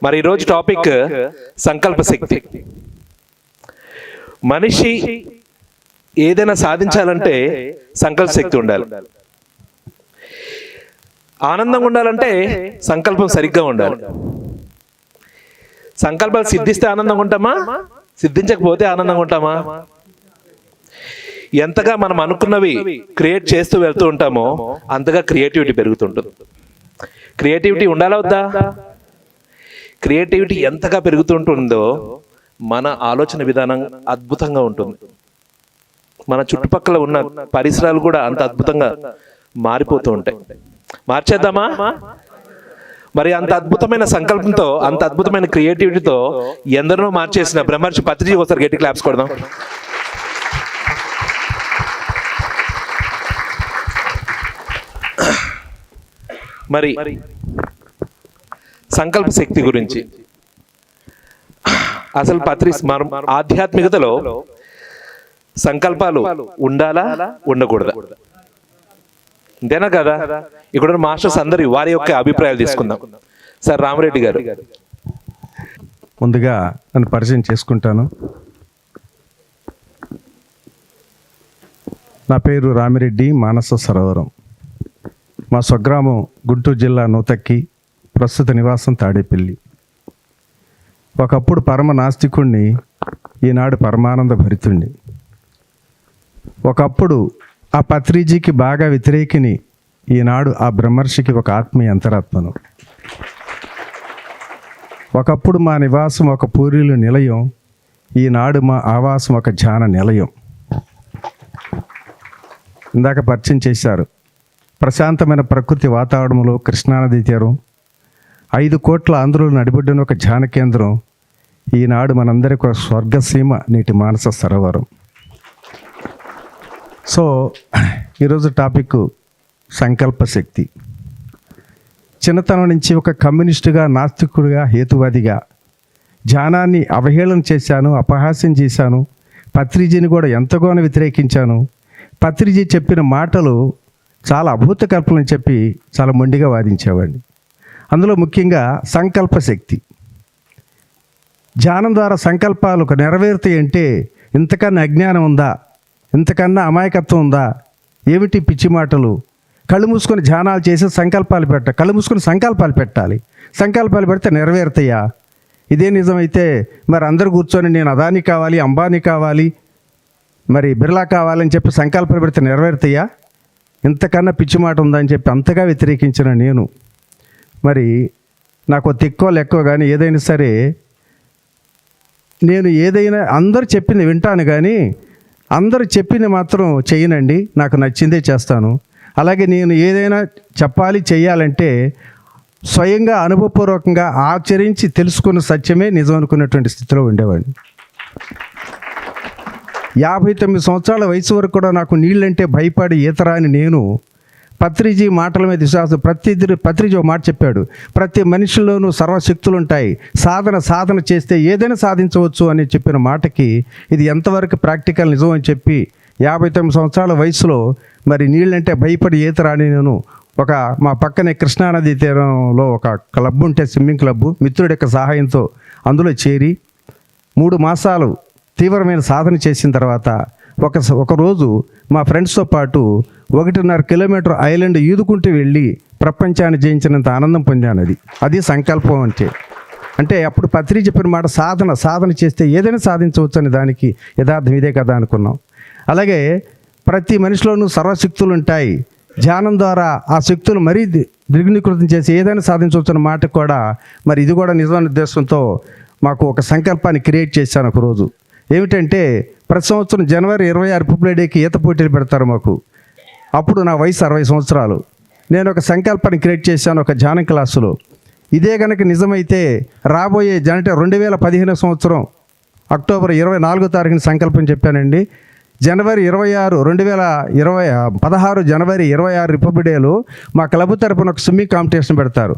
మరి ఈరోజు టాపిక్ సంకల్ప శక్తి. మనిషి ఏదైనా సాధించాలంటే సంకల్ప శక్తి ఉండాలి. ఆనందంగా ఉండాలంటే సంకల్పం సరిగ్గా ఉండాలి. సంకల్పాలు సిద్ధిస్తే ఆనందంగా ఉంటామా, సిద్ధించకపోతే ఆనందంగా ఉంటామా? ఎంతగా మనం అనుకున్నవి క్రియేట్ చేస్తూ వెళ్తూ ఉంటామో అంతగా క్రియేటివిటీ పెరుగుతుంటుంది. క్రియేటివిటీ ఉండాలా వద్దా? క్రియేటివిటీ ఎంతగా పెరుగుతుంటుందో మన ఆలోచన విధానం అద్భుతంగా ఉంటుంది. మన చుట్టుపక్కల ఉన్న పరిసరాలు కూడా అంత అద్భుతంగా మారిపోతూ ఉంటాయి. మార్చేద్దామా? మరి అంత అద్భుతమైన సంకల్పంతో, అంత అద్భుతమైన క్రియేటివిటీతో ఎందరినో మార్చేసిన బ్రహ్మర్షి పత్రిజీ ఒకసారి గట్టి క్లాప్స్ కొడదాం. మరి సంకల్ప శక్తి గురించి అసలు ఆధ్యాత్మికతలో సంకల్పాలు ఉండాలా ఉండకూడదా? అంతేనా కదా? ఇక్కడ మాస్టర్స్ అందరి వారి యొక్క అభిప్రాయాలు తీసుకుందాం. సార్ రామరెడ్డి గారు. ముందుగా నన్ను పరిచయం చేసుకుంటాను. నా పేరు రామిరెడ్డి, మానస సరోవరం. మా స్వగ్రామం గుంటూరు జిల్లా నూతక్కి, ప్రస్తుత నివాసం తాడేపల్లి. ఒకప్పుడు పరమ నాస్తికుణ్ణి, ఈనాడు పరమానంద భరితుణ్ణి. ఒకప్పుడు ఆ పత్రిజీకి బాగా వ్యతిరేకిని, ఈనాడు ఆ బ్రహ్మర్షికి ఒక ఆత్మీయ అంతరాత్మను. ఒకప్పుడు మా నివాసం ఒక పూరీలు నిలయం, ఈనాడు మా ఆవాసం ఒక ధ్యాన నిలయం. ఇందాక పరిచయం చేశారు. ప్రశాంతమైన ప్రకృతి వాతావరణంలో కృష్ణానది తీరం, 5 కోట్ల ఆంధ్రులు నడిబొడ్డున ఒక ధ్యాన కేంద్రం, ఈనాడు మనందరికీ ఒక స్వర్గసీమ, నీటి మానస సరోవరం. సో ఈరోజు టాపిక్ సంకల్ప శక్తి. చిన్నతనం నుంచి ఒక కమ్యూనిస్టుగా, నాస్తికుడిగా, హేతువాదిగా ధ్యానాన్ని అవహేళన చేశాను, అపహాస్యం చేశాను. పత్రిజీని కూడా ఎంతగానో వ్యతిరేకించాను. పత్రిజీ చెప్పిన మాటలు చాలా అభూత కల్పనని చెప్పి చాలా మొండిగా వాదించేవాడిని. అందులో ముఖ్యంగా సంకల్ప శక్తి. ధ్యానం ద్వారా సంకల్పాలు నెరవేరుతాయి అంటే ఇంతకన్నా అజ్ఞానం ఉందా, ఇంతకన్నా అమాయకత్వం ఉందా? ఏమిటి పిచ్చి మాటలు? కళ్ళు మూసుకొని ధ్యానాలు చేసి కళ్ళు మూసుకొని సంకల్పాలు పెట్టాలి. సంకల్పాలు పెడితే నెరవేరుతాయా? ఇదే నిజమైతే మరి అందరూ కూర్చొని నేను అదాని కావాలి, అంబానీ కావాలి, మరి బిర్లా కావాలని చెప్పి సంకల్పాలు పెడితే నెరవేరుతాయా? ఇంతకన్నా పిచ్చి మాట ఉందని చెప్పి అంతగా వ్యతిరేకించిన నేను, మరి నాకు తిక్కో లెక్కో కానీ ఏదైనా సరే నేను ఏదైనా అందరు చెప్పింది వింటాను, కానీ అందరు చెప్పింది మాత్రం చేయనండి. నాకు నచ్చిందే చేస్తాను. అలాగే నేను ఏదైనా చెప్పాలి, చేయాలంటే స్వయంగా అనుభవపూర్వకంగా ఆచరించి తెలుసుకున్న సత్యమే నిజం అనుకున్నటువంటి స్థితిలో ఉండేవాడిని. 59 సంవత్సరాల వయసు వరకు కూడా నాకు నీళ్ళంటే భయపడి ఈతరాని నేను పత్రిజీ మాటల మీద విశ్వాసం. పత్రిజీ ఒక మాట చెప్పాడు, ప్రతి మనిషిలోనూ సర్వశక్తులు ఉంటాయి, సాధన చేస్తే ఏదైనా సాధించవచ్చు అని చెప్పిన మాటకి ఇది ఎంతవరకు ప్రాక్టికల్ నిజం అని చెప్పి 59 సంవత్సరాల వయసులో మరి నీళ్ళంటే భయపడి ఈతరాని నేను మా పక్కనే కృష్ణానది తీరంలో ఒక క్లబ్ ఉంటే, స్విమ్మింగ్ క్లబ్, మిత్రుడి యొక్క సహాయంతో అందులో చేరి 3 మాసాలు తీవ్రమైన సాధన చేసిన తర్వాత ఒకరోజు మా ఫ్రెండ్స్తో పాటు 1.5 కిలోమీటర్ ఐలాండ్ ఈదుకుంటూ వెళ్ళి ప్రపంచాన్ని జయించినంత ఆనందం పొందాను. అది సంకల్పం అంటే అప్పుడు పత్రిక చెప్పిన మాట సాధన చేస్తే ఏదైనా సాధించవచ్చు అనే దానికి యథార్థం ఇదే కదా అనుకున్నాం. అలాగే ప్రతి మనిషిలోనూ సర్వశక్తులు ఉంటాయి, ధ్యానం ద్వారా ఆ శక్తులు మరీ ద్విగుణీకృతం చేసి ఏదైనా సాధించవచ్చు అన్న మాట కూడా మరి ఇది కూడా నిజమైన ఉద్దేశంతో మాకు ఒక సంకల్పాన్ని క్రియేట్ చేశాను. ఒకరోజు ఏమిటంటే ప్రతి సంవత్సరం జనవరి 26 రిపబ్లిక్ డేకి ఈత పోటీలు పెడతారు మాకు. అప్పుడు నా వయసు 60 సంవత్సరాలు. నేను ఒక సంకల్పాన్ని క్రియేట్ చేశాను ఒక ధ్యానం క్లాసులో. ఇదే కనుక నిజమైతే రాబోయే 2015 సంవత్సరం అక్టోబర్ 24వ తారీఖున సంకల్పం చెప్పానండి. జనవరి 16 జనవరి 26 రిపబ్లిక్ డేలో మా క్లబ్ తరపున ఒక స్విమ్మింగ్ కాంపిటీషన్ పెడతారు.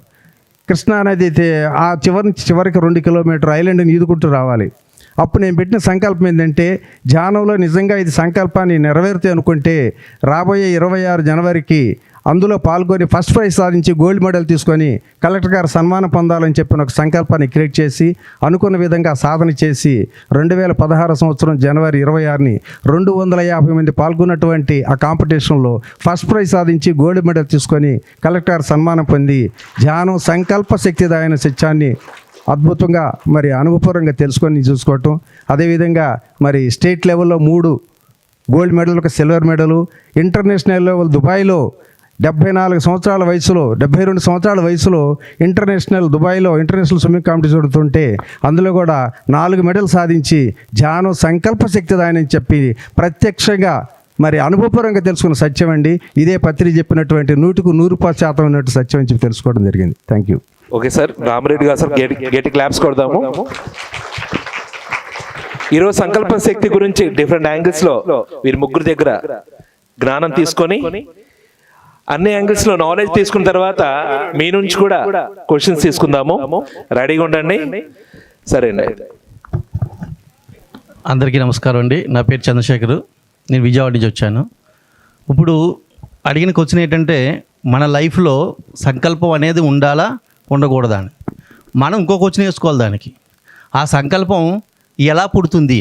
కృష్ణానది ఆ చివరికి 2 కిలోమీటర్ ఐలాండ్ని ఈదుకుంటూ రావాలి. అప్పుడు నేను పెట్టిన సంకల్పం ఏంటంటే ధ్యానంలో నిజంగా ఇది సంకల్పాన్ని నెరవేరుతాయి అనుకుంటే రాబోయే 26 జనవరికి అందులో పాల్గొని ఫస్ట్ ప్రైజ్ సాధించి గోల్డ్ మెడల్ తీసుకొని కలెక్టర్ గారు సన్మానం పొందాలని చెప్పిన ఒక సంకల్పాన్ని క్రియేట్ చేసి అనుకున్న విధంగా సాధన చేసి 2016 సంవత్సరం జనవరి 26ని 250 మంది పాల్గొన్నటువంటి ఆ కాంపిటీషన్లో ఫస్ట్ ప్రైజ్ సాధించి గోల్డ్ మెడల్ తీసుకొని కలెక్టర్ గారు సన్మానం పొంది ధ్యానం సంకల్ప శక్తిదాయన సత్యాన్ని అద్భుతంగా మరి అనుభవపూర్వంగా తెలుసుకొని చూసుకోవటం, అదేవిధంగా మరి స్టేట్ లెవెల్లో 3 గోల్డ్ మెడల్, ఒక సిల్వర్ మెడలు, ఇంటర్నేషనల్ లెవెల్ దుబాయ్లో 72 సంవత్సరాల వయసులో దుబాయ్లో ఇంటర్నేషనల్ స్విమ్మింగ్ కాంపిటీషన్ జరుగుతుంటే అందులో కూడా 4 మెడల్ సాధించి ధ్యానం సంకల్ప శక్తిదాయని చెప్పి ప్రత్యక్షంగా మరి అనుభవపూర్వంగా తెలుసుకున్న సత్యం అండి. ఇదే పత్రి చెప్పినటువంటి 100% ఉన్నట్టు సత్యం అని చెప్పి తెలుసుకోవడం జరిగింది. Thank you. Okay sir, Rama Reddy గారు సార్ గేటి క్లాప్స్ కొడదాము. ఈరోజు సంకల్ప శక్తి గురించి డిఫరెంట్ యాంగిల్స్ లో వీరి ముగ్గురు దగ్గర జ్ఞానం తీసుకొని అన్ని యాంగిల్స్ లో నాలెడ్జ్ తీసుకున్న తర్వాత మీ నుంచి కూడా క్వశ్చన్స్ తీసుకుందాము. రెడీగా ఉండండి. సరేనండి. అందరికీ నమస్కారం అండి. నా పేరు చంద్రశేఖర్, నేను విజయవాడ నుంచి వచ్చాను. ఇప్పుడు అడిగిన క్వశ్చన్ ఏంటంటే, మన లైఫ్లో సంకల్పం అనేది ఉండాలా ఉండకూడదా అని మనం ఇంకో క్వశ్చన్ వేసుకోవాలి. దానికి ఆ సంకల్పం ఎలా పుడుతుంది,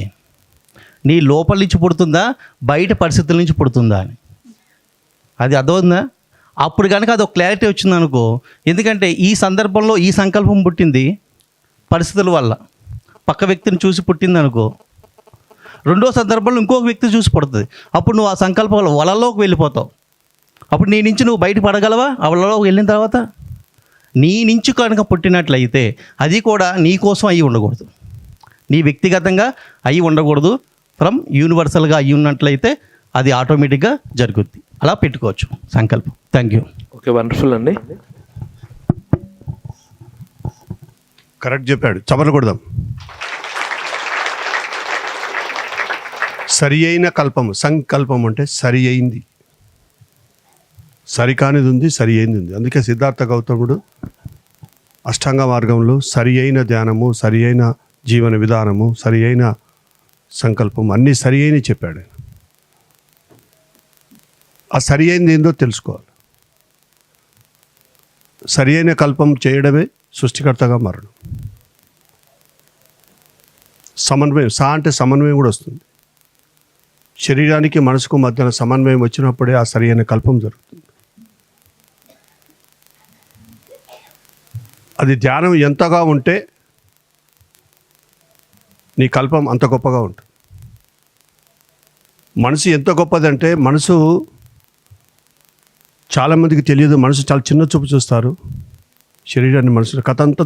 నీ లోపల నుంచి పుడుతుందా బయట పరిస్థితుల నుంచి పుడుతుందా అని, అది అర్థమవుతుందా? అప్పుడు కనుక అది ఒక క్లారిటీ వచ్చింది అనుకో. ఎందుకంటే ఈ సందర్భంలో ఈ సంకల్పం పుట్టింది పరిస్థితుల వల్ల, పక్క వ్యక్తిని చూసి పుట్టింది అనుకో. రెండో సందర్భంలో ఇంకొక వ్యక్తి చూసి పుడుతుంది. అప్పుడు నువ్వు ఆ సంకల్పం వలలోకి వెళ్ళిపోతావు. అప్పుడు నీ నుంచి నువ్వు బయట పడగలవా? ఆ వలలోకి వెళ్ళిన తర్వాత నీ నుంచి కనుక పుట్టినట్లయితే అది కూడా నీ కోసం అయ్యి ఉండకూడదు, నీ వ్యక్తిగతంగా అయ్యి ఉండకూడదు. ఫ్రమ్ యూనివర్సల్గా అయ్యి ఉన్నట్లయితే అది ఆటోమేటిక్గా జరుగుద్ది. అలా పెట్టుకోవచ్చు సంకల్పం. Thank you. ఓకే, వండర్ఫుల్ అండి. కరెక్ట్ చెప్పాడు, చపలు కొడదాం. సరి అయిన కల్పము, సంకల్పం అంటే సరి అయింది, సరికానిది ఉంది, సరి అయింది ఉంది. అందుకే సిద్ధార్థ గౌతముడు అష్టాంగ మార్గంలో సరి అయిన ధ్యానము, సరి అయిన జీవన విధానము, సరి అయిన సంకల్పం అన్నీ సరి అయిన చెప్పాడు. ఆ సరి అయింది ఏందో తెలుసుకోవాలి. సరి అయిన కల్పం చేయడమే సృష్టికర్తగా మారడం. సమన్వయం, అంటే సమన్వయం కూడా వస్తుంది. శరీరానికి మనసుకు మధ్యన సమన్వయం వచ్చినప్పుడే ఆ సరి అయిన కల్పం జరుగుతుంది. అది ధ్యానం ఎంతగా ఉంటే నీ కల్పం అంత గొప్పగా ఉంటుంది. మనసు ఎంత గొప్పదంటే, మనసు చాలామందికి తెలియదు. మనసు చాలా చిన్న చూపు చూస్తారు శరీరాన్ని. మనసు కథ అంతా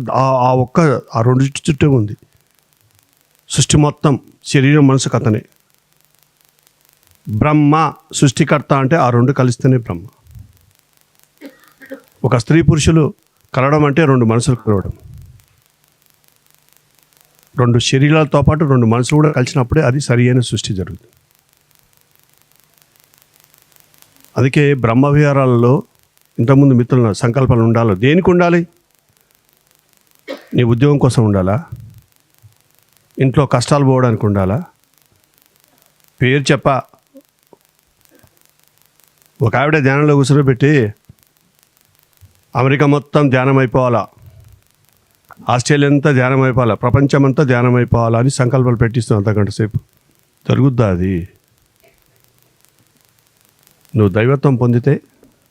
ఆ 2 చుట్టే ఉంది. సృష్టి మొత్తం శరీరం మనసు కథనే. బ్రహ్మ సృష్టికర్త అంటే ఆ 2 కలిస్తేనే బ్రహ్మ. ఒక స్త్రీ పురుషులు కలవడం అంటే 2 మనసులు కలవడం. 2 శరీరాలతో పాటు 2 మనసులు కూడా కలిసినప్పుడే అది సరి అయిన సృష్టి జరుగుతుంది. అందుకే బ్రహ్మ విహారాలలో ఇంతకుముందు మిత్రుల సంకల్పాలు ఉండాలి. దేనికి ఉండాలి? నీ ఉద్యోగం కోసం ఉండాలా? ఇంట్లో కష్టాలు పోవడానికి ఉండాలా? పేరు చెప్ప ఒక ఆవిడ ధ్యానంలో కూర్చోబెట్టి అమెరికా మొత్తం ధ్యానం అయిపోవాలా, ఆస్ట్రేలియా అంతా ధ్యానం అయిపోవాలా, ప్రపంచమంతా ధ్యానం అయిపోవాలా అని సంకల్పాలు పెట్టిస్తాం. అంతకంటే సేపు జరుగుద్దా? అది నువ్వు దైవత్వం పొందితే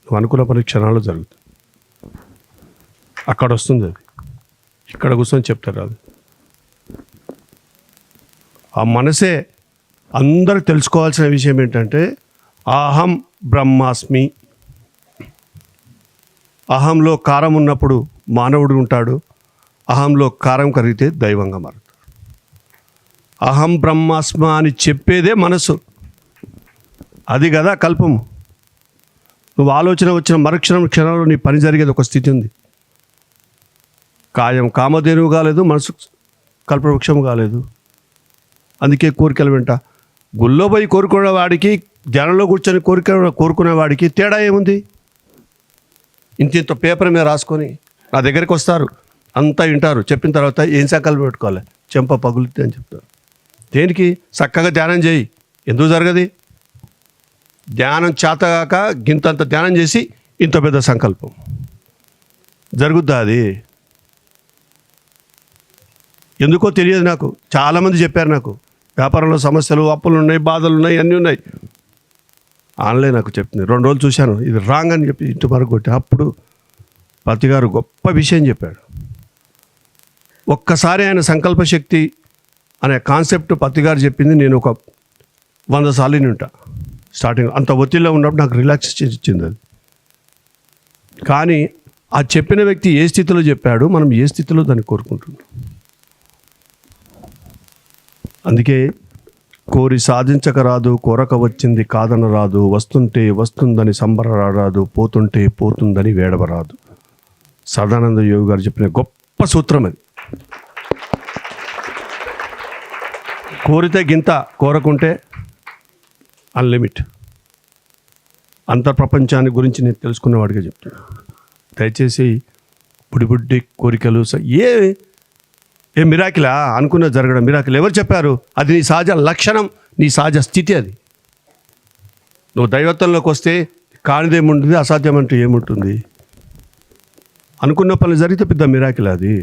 నువ్వు అనుకున్న పని క్షణాల్లో జరుగుతుంది. అక్కడ వస్తుంది అది. ఇక్కడ కూర్చొని చెప్తారు అది. ఆ మనసే అందరికి తెలుసుకోవాల్సిన విషయం ఏంటంటే, అహం బ్రహ్మాస్మి. అహంలో కారం ఉన్నప్పుడు మానవుడు ఉంటాడు, అహంలో కారం కరిగితే దైవంగా మారుతాడు. అహం బ్రహ్మాస్మ అని చెప్పేదే మనసు. అది కదా కల్పము. నువ్వు ఆలోచన వచ్చిన క్షణంలో నీ పని జరిగేది ఒక స్థితి ఉంది. కాయం కామధేనువు కాలేదు, మనసు కల్పవృక్షము కాలేదు. అందుకే కోరికలు వెంట గుళ్ళో పోయి కోరుకునే వాడికి, ధ్యానంలో కూర్చొని కోరుకునే వాడికి తేడా ఏముంది? ఇంత పేపర్ మీద రాసుకొని నా దగ్గరికి వస్తారు, అంతా వింటారు. చెప్పిన తర్వాత ఏం సంకల్పం పెట్టుకోవాలి? చెంప పగులుద్ది అని చెప్తారు. దేనికి? చక్కగా ధ్యానం చేయి. ఎందుకు జరగది? ధ్యానం చేతగాక గింతంత ధ్యానం చేసి ఇంత పెద్ద సంకల్పం జరుగుద్దా అది? ఎందుకో తెలియదు నాకు. చాలామంది చెప్పారు నాకు, వ్యాపారంలో సమస్యలు, అప్పులు ఉన్నాయి, బాధలు ఉన్నాయి, అన్నీ ఉన్నాయి. ఆన్లైన్ నాకు చెప్తుంది. 2 రోజులు చూశాను, ఇది రాంగ్ అని చెప్పి ఇంటి వరకు కొట్టి. అప్పుడు పత్తి గారు గొప్ప విషయం చెప్పాడు. ఒక్కసారి ఆయన సంకల్ప శక్తి అనే కాన్సెప్ట్ పత్తి గారు చెప్పింది నేను ఒక 100 సార్లు ఉంటా. స్టార్టింగ్ అంత ఒత్తిడిలో ఉన్నప్పుడు నాకు రిలాక్సేషన్ ఇచ్చింది అది. కానీ ఆ చెప్పిన వ్యక్తి ఏ స్థితిలో చెప్పాడు, మనం ఏ స్థితిలో దాన్ని కోరుకుంటున్నాం. అందుకే కోరి సాధించక రాదు, కోరక వచ్చింది కాదన రాదు, వస్తుంటే వస్తుందని సంబరరాదు, పోతుంటే పోతుందని వేడవరాదు. సదానంద యోగి గారు చెప్పిన గొప్ప సూత్రం అది. కోరితే గింత, కోరకుంటే అన్లిమిట్. అంతర్ప్రపంచాన్ని గురించి నేను తెలుసుకున్నవాడిగా చెప్తున్నా. దయచేసి బుడ్డి కోరికలు ఏ మిరాకిలా అనుకున్న జరగడం మిరాకిల్ ఎవరు చెప్పారు? అది నీ సహజ లక్షణం, నీ సహజ స్థితి. అది నువ్వు దైవత్వంలోకి వస్తే కానిదేముంటుంది, అసాధ్యం అంటూ ఏముంటుంది? అనుకున్న పనులు జరిగితే పెద్ద మిరాకిల్ అది.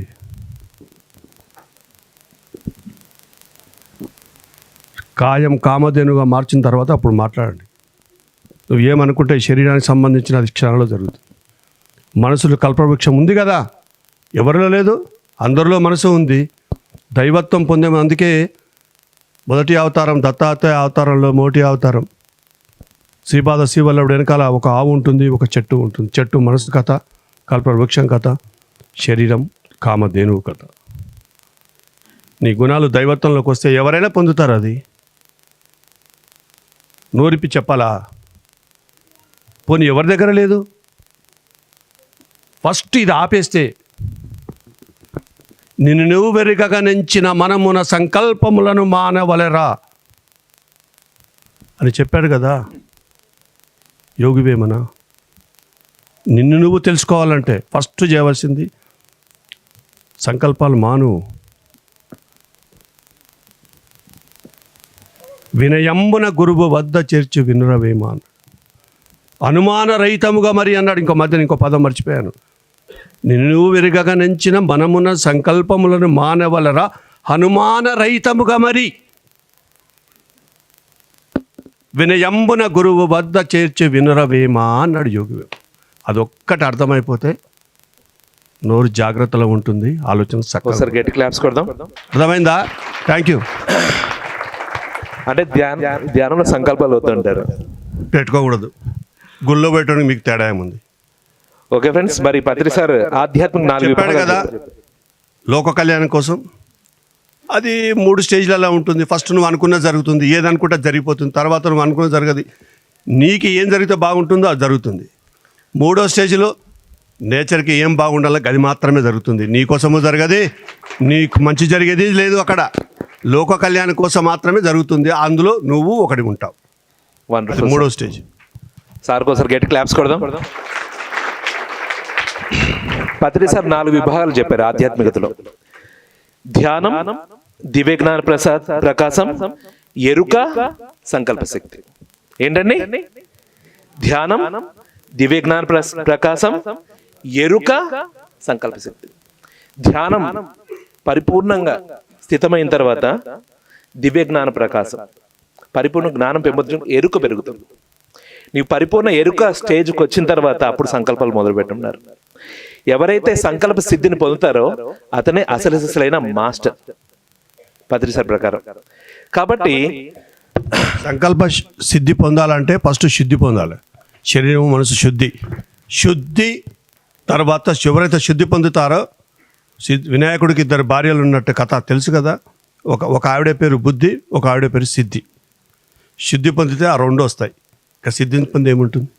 కాయం కామధేనుగా మార్చిన తర్వాత అప్పుడు మాట్లాడండి. నువ్వు ఏమనుకుంటే శరీరానికి సంబంధించిన అది క్షణంలో జరుగుతుంది. మనసులో కల్పవృక్షం ఉంది కదా, ఎవరిలో లేదు, అందరిలో మనసు ఉంది. దైవత్వం పొందే, అందుకే మొదటి అవతారం దత్తాత్రేయ అవతారంలో మొదటి అవతారం శ్రీపాద శ్రీవల్లభుడు వెనకాల ఒక ఆవు ఉంటుంది, ఒక చెట్టు ఉంటుంది. చెట్టు మనసు కథ, కల్పవృక్షం కథ, శరీరం కామధేనువు కథ. నీ గుణాలు దైవత్వంలోకి వస్తే ఎవరైనా పొందుతారు. అది నోరిపి చెప్పాలా? పోనీ ఎవరి దగ్గర లేదు. ఫస్ట్ ఇది ఆపేస్తే, నిన్ను నువ్వు వెరుగగా నెంచిన మనమున సంకల్పములను మానవలెరా అని చెప్పాడు కదా యోగి వేమన. నిన్ను నువ్వు తెలుసుకోవాలంటే ఫస్ట్ చేయవలసింది సంకల్పాలు మాను. వినయంబున గురువు వద్ద చేర్చి వినురవేమా. అనుమాన రహితముగా మరి అన్నాడు. ఇంకో పదం మర్చిపోయాను. నిన్ను నువ్వు వెరుగగా నెంచిన మనమున సంకల్పములను మానవలరా హనుమాన రహితముగా మరి వినయంబున గురువు వద్ద చేర్చి వినురవేమా అన్నాడు యోగి. అదొక్కటి అర్థమైపోతే నోరు జాగ్రత్తలో ఉంటుంది, ఆలోచన ఒకసారి గట్టి క్లాప్స్ కొడదాం. అర్థమైందా? Thank you. అంటే ధ్యానంలో సంకల్పాలు వద్దంటారు, పెట్టుకోకూడదు. గుళ్ళో పెట్టడానికి మీకు తేడా ఏముంది? ఓకే ఫ్రెండ్స్, మరి పత్రి సార్ ఆధ్యాత్మిక 4 చెప్పాడు కదా లోక కళ్యాణం కోసం. అది 3 స్టేజ్లలో ఉంటుంది. ఫస్ట్ నువ్వు అనుకున్న జరుగుతుంది, ఏదనుకుంటే జరిగిపోతుంది. తర్వాత నువ్వు అనుకున్న జరగదు. నీకు ఏం జరిగితే బాగుంటుందో అది జరుగుతుంది. 3వ స్టేజ్లో నేచర్కి ఏం బాగుండాలో అది మాత్రమే జరుగుతుంది. నీకోసము జరగది, నీకు మంచి జరిగేది లేదు. అక్కడ లోక కళ్యాణం కోసం మాత్రమే జరుగుతుంది. అందులో నువ్వు ఒకటి ఉంటావు. 3వ స్టేజ్. సార్ ఒకసారి గట్టి క్లాప్స్ కొడదాం. పత్రి సార్ 4 విభాగాలు చెప్పారు ఆధ్యాత్మికతలో. ధ్యానం, దివ్య జ్ఞాన ప్రకాశం, ఎరుక, సంకల్ప శక్తి. ఏంటండి? ధ్యానం, దివ్య జ్ఞాన ప్రకాశం, ఎరుక, సంకల్ప శక్తి. ధ్యానం పరిపూర్ణంగా స్థితమైన తర్వాత దివ్య జ్ఞాన ప్రకాశం, పరిపూర్ణ జ్ఞానం పెంపొందడం, ఎరుక పెరుగుతుంది. నీవు పరిపూర్ణ ఎరుక స్టేజ్కి వచ్చిన తర్వాత అప్పుడు సంకల్పాలు మొదలు పెట్టున్నారు. ఎవరైతే సంకల్ప సిద్ధిని పొందుతారో అతనే అసలైన మాస్టర్ పత్రి సార్ ప్రకారం. కాబట్టి సంకల్ప సిద్ధి పొందాలంటే ఫస్ట్ శుద్ధి పొందాలి. శరీరం మనసు శుద్ధి తర్వాత ఎవరైతే శుద్ధి పొందుతారో, వినాయకుడికి 2 భార్యలు ఉన్నట్టు కథ తెలుసు కదా. ఒక ఆవిడ పేరు బుద్ధి, ఒక ఆవిడ పేరు సిద్ధి. శుద్ధి పొందితే ఆ 2 వస్తాయి. ఇక సిద్ధిని పొంది ఏముంటుంది?